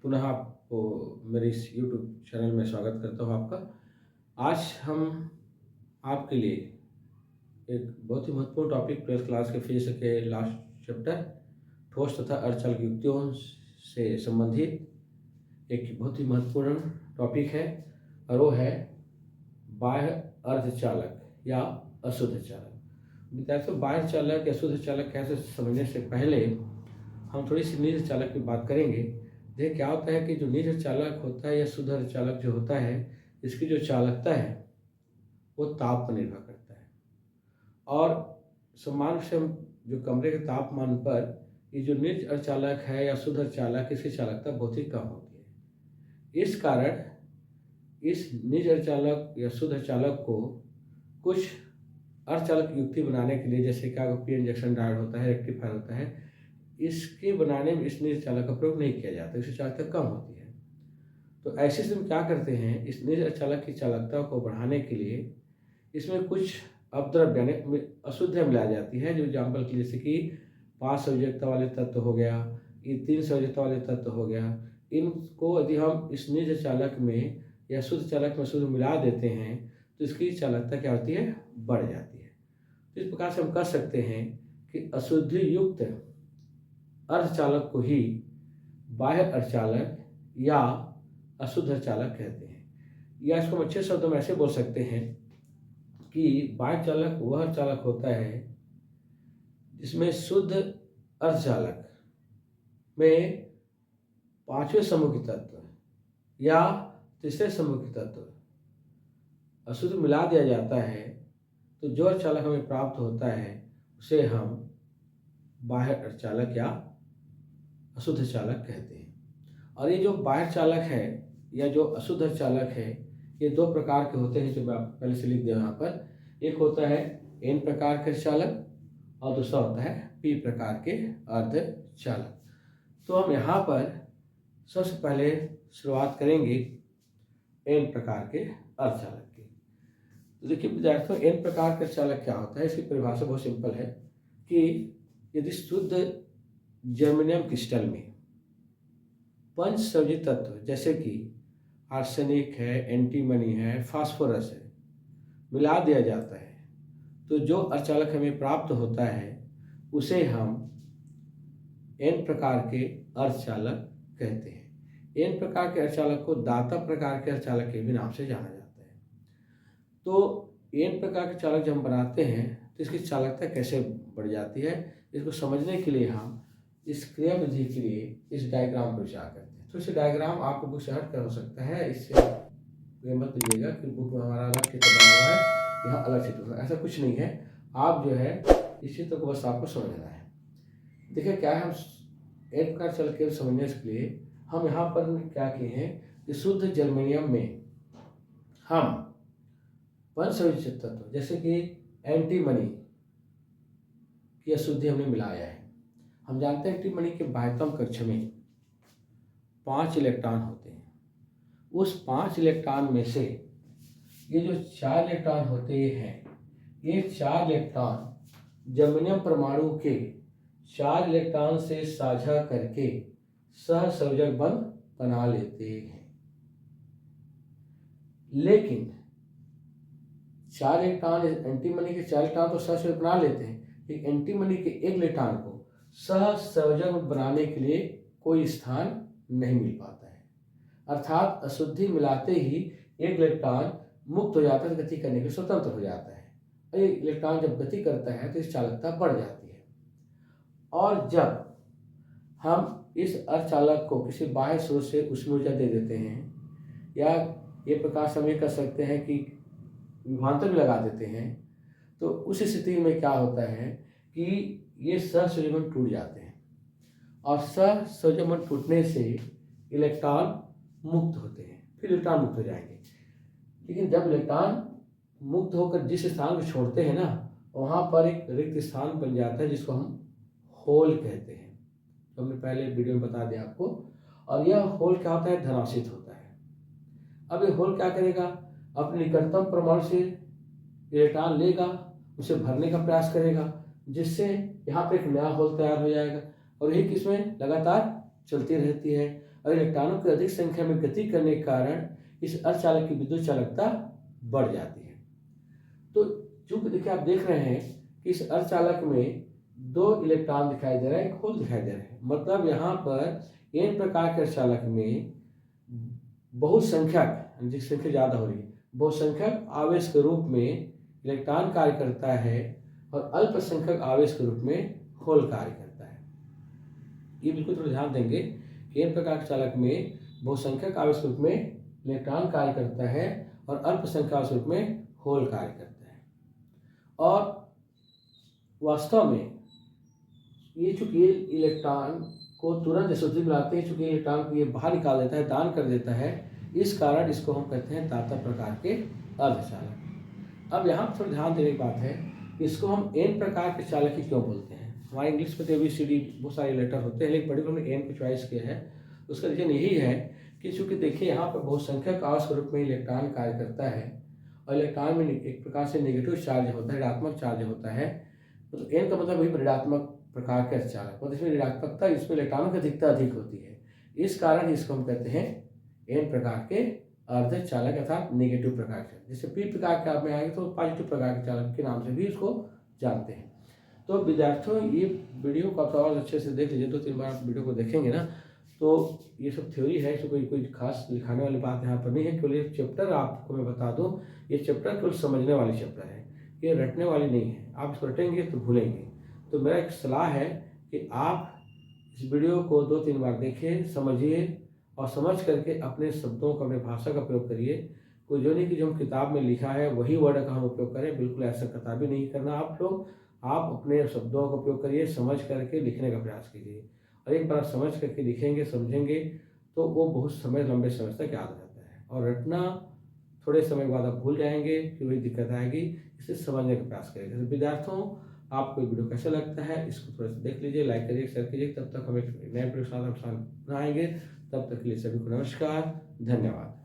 पुनः आपको मेरे इस यूट्यूब चैनल में स्वागत करता हूँ आपका। आज हम आपके लिए एक बहुत ही महत्वपूर्ण टॉपिक 12th क्लास के फिजिक्स के लास्ट चैप्टर ठोस तथा अर्धचालक युक्तियों से संबंधित एक बहुत ही महत्वपूर्ण टॉपिक है और वो है बाह्य अर्धचालक या अशुद्ध चालक। विद्यार्थियों, बाह्य चालक या शुद्ध चालक कैसे समझने से पहले हम थोड़ी सी निज चालक की बात करेंगे। देखिए क्या होता है कि जो निज चालक होता है या शुद्ध चालक जो होता है, इसकी जो चालकता है वो ताप पर निर्भर करता है। और समान रूप से हम जो कमरे के तापमान पर ये जो निज अर्धचालक है या शुद्ध अर्धचालक, इसकी चालकता बहुत ही कम होती है। इस कारण इस निज अर्धचालक या शुद्ध अर्धचालक को कुछ अर्धचालक युक्ति बनाने के लिए, जैसे क्या पीएन जंक्शन डायोड होता है, रेक्टिफायर होता है, इसके बनाने में इस निज चालक का प्रयोग नहीं किया जाता, इसकी चालकता कम होती है। तो ऐसे से हम क्या करते हैं, इस निज अर्धचालक की चालकता को बढ़ाने के लिए इसमें कुछ अपद्रव्य यानी अशुद्धियाँ मिलाई जाती है। जो एग्जाम्पल के जैसे कि 5 संयोजकता वाले तत्व हो गया, ये 3 संयोजकता वाले तत्व हो गया, इनको यदि हम इस निज चालक में या शुद्ध चालक में शुद्ध मिला देते हैं तो इसकी चालकता क्या होती है, बढ़ जाती है। तो इस प्रकार से हम कह सकते हैं कि अशुद्धि युक्त अर्धचालक को ही बाह्य अर्धचालक या अशुद्ध अर्धचालक कहते हैं। या इसको हम अच्छे शब्दों में ऐसे बोल सकते हैं कि बाह्य चालक वह चालक होता है जिसमें शुद्ध अर्धचालक में 5वें समूह के तत्व या तीसरे समूह के तत्व अशुद्ध मिला दिया जाता है, तो जो अर्धचालक हमें प्राप्त होता है उसे हम बाह्य अर्धचालक या अशुद्ध चालक कहते हैं। और ये जो बाह्य चालक है या जो अशुद्ध अर्धचालक है, ये 2 प्रकार के होते हैं, जो मैं आपको पहले से लिख दिया यहाँ पर। एक होता है N प्रकार के अर्धचालक और दूसरा होता है P प्रकार के अर्धचालक। तो हम यहाँ पर सबसे पहले शुरुआत करेंगे N प्रकार के अर्धचालक की। तो देखिए विद्यार्थियों, N प्रकार का अर्धचालक क्या होता है, इसकी परिभाषा बहुत सिंपल है कि यदि शुद्ध जर्मेनियम क्रिस्टल में 5 संयोजित तत्व जैसे कि आर्सेनिक है, एंटीमनी है, फास्फोरस है, मिला दिया जाता है, तो जो अर्धचालक हमें प्राप्त होता है उसे हम N प्रकार के अर्धचालक कहते हैं। N प्रकार के अर्धचालक को दाता प्रकार के अर्धचालक के भी नाम से जाना जाता है। तो N प्रकार के चालक जब हम बनाते हैं तो इसकी चालकता कैसे बढ़ जाती है, इसको समझने के लिए हम इस क्रिया विधि के लिए इस डायग्राम पर विचार करते हैं। तो इसे डायग्राम आपको बुक से हट कर हो सकता है, इससे ये मत लीजिएगा कि बुक में हमारा अलग चित्र बना हुआ है, यहाँ अलग चित्र बना, ऐसा कुछ नहीं है। आप जो है इस चित्र को बस आपको समझना है। देखिए क्या है, हम N प्रकार चालक के समझने के लिए हम यहाँ पर क्या किए हैं कि शुद्ध जर्मेनियम में हम 5 संयोजित तत्व जैसे कि एंटीमनी की अशुद्धि हमने मिलाया है। हम जानते हैं एंटीमनी के बाह्यतम कक्ष में 5 इलेक्ट्रॉन होते हैं। उस 5 इलेक्ट्रॉन में से ये जो 4 इलेक्ट्रॉन होते हैं, ये 4 इलेक्ट्रॉन जर्मेनियम परमाणु के 4 इलेक्ट्रॉन से साझा करके सहसंयोजक बंध बना लेते हैं। लेकिन 4 इलेक्ट्रॉन एंटीमनी के 4 इलेक्ट्रॉन तो सहसंयोजक बना लेते हैं, लेकिन एंटीमनी के 1 इलेक्ट्रॉन को सहसंयोजक बनाने के लिए कोई स्थान नहीं मिल पाता है। अर्थात अशुद्धि मिलाते ही 1 इलेक्ट्रॉन मुक्त हो जाता है, गति करने के स्वतंत्र हो जाता है। और ये इलेक्ट्रॉन जब गति करता है तो इस चालकता बढ़ जाती है। और जब हम इस अर्धचालक को किसी बाह्य स्रोत से उष्ण ऊर्जा दे देते हैं या ये प्रकार से हम ये कर सकते हैं कि विभवांतर भी लगा देते हैं, तो उस स्थिति में क्या होता है कि ये सहसंयोजक टूट जाते हैं और सहसंयोजक टूटने से इलेक्ट्रॉन मुक्त होते हैं, फिर इलेक्ट्रॉन मुक्त हो जाएंगे। लेकिन जब इलेक्ट्रॉन मुक्त होकर जिस स्थान को छोड़ते हैं ना, वहाँ पर एक रिक्त स्थान बन जाता है जिसको हम होल कहते हैं, जो हमने पहले वीडियो में बता दिया आपको। और यह होल क्या होता है, धनाशित होता है। अब ये होल क्या करेगा, अपने निकटतम परमाणु से इलेक्ट्रॉन लेगा, उसे भरने का प्रयास करेगा, जिससे यहाँ पर एक नया होल तैयार हो जाएगा और यही किस्में लगातार चलती रहती है। और इलेक्ट्रॉनों की अधिक संख्या में गति करने के कारण इस अर्धचालक की विद्युत चालकता बढ़ जाती है। तो चूंकि देखिए आप देख रहे हैं कि इस अर्धचालक में 2 इलेक्ट्रॉन दिखाई दे रहा है, एक होल दिखाई दे रहा है। मतलब यहाँ पर n प्रकार के अर्धचालक में बहुसंख्यक, जिसकी संख्या ज़्यादा हो रही है, बहुसंख्यक आवेश के रूप में इलेक्ट्रॉन कार्य करता है और अल्पसंख्यक आवेश के रूप में होल कार्य करता है। ये बिल्कुल थोड़ा ध्यान देंगे कि n प्रकार के चालक में बहुसंख्यक आवेश के रूप में इलेक्ट्रॉन कार्य करता है और अल्पसंख्यक आवेश के रूप में होल कार्य करता है। और वास्तव में ये चूंकि इलेक्ट्रॉन को तुरंत शुद्धि मिलाते हैं, चूंकि इलेक्ट्रॉन को ये बाहर निकाल देता है, दान कर देता है, इस कारण इसको हम कहते हैं ताता प्रकार के अर्धचालक। अब यहाँ पर थोड़ा ध्यान देने की बात है, इसको हम n प्रकार के चालक ही क्यों बोलते हैं। हमारे इंग्लिश में तो ABCD बहुत सारे लेटर होते हैं, लेकिन पर्टिकुलर में n को चॉइस किया है। उसका रीजन यही है कि चूंकि देखिए यहाँ पर बहुसंख्यक आवेश के रूप में इलेक्ट्रॉन कार्य करता है और इलेक्ट्रॉन में एक प्रकार से नेगेटिव चार्ज होता है, ऋणात्मक चार्ज होता है। तो n का मतलब वही ऋणात्मक प्रकार के अर्धचालक, मतलब इसमें ऋणात्मकता, इसमें इलेक्ट्रॉनों की अधिकता अधिक होती है। इस कारण इसको हम कहते हैं n प्रकार के अर्धचालक अर्थात नेगेटिव प्रकार के। जैसे p प्रकार के आप में आएंगे तो पॉजिटिव प्रकार के चालक के नाम से भी इसको जानते हैं। तो विद्यार्थियों, ये वीडियो को आप और अच्छे से देख लीजिए, 2-3 बार आप वीडियो को देखेंगे ना, तो ये सब थ्योरी है, इसमें कोई खास लिखाने वाली बात यहाँ पर नहीं है। केवल ये चैप्टर आपको मैं बता दूँ, ये चैप्टर केवल समझने वाली चैप्टर है, ये रटने वाली नहीं है। आप इसको रटेंगे तो भूलेंगे। तो मेरा एक सलाह है कि आप इस वीडियो को 2-3 बार देखें, समझिए और समझ करके अपने शब्दों का, अपने भाषा का प्रयोग करिए। कोई जो नहीं कि जो हम किताब में लिखा है वही वर्ड का हम उपयोग करें, बिल्कुल ऐसा कतई भी नहीं करना आप लोग। आप अपने शब्दों का उपयोग करिए, समझ करके लिखने का प्रयास कीजिए। और एक बार समझ करके लिखेंगे, समझेंगे तो वो बहुत समय, लंबे समय तक याद रहता है। और रटना थोड़े समय बाद आप भूल जाएंगे कि वही दिक्कत आएगी, इसे समझने का प्रयास करेंगे। तो विद्यार्थियों, आपको वीडियो कैसा लगता है इसको थोड़ा सा देख लीजिए, लाइक करिए, शेयर कीजिए। तब तक हम एक नए वीडियो के साथ आएंगे, तब तक के लिए सभी को नमस्कार, धन्यवाद।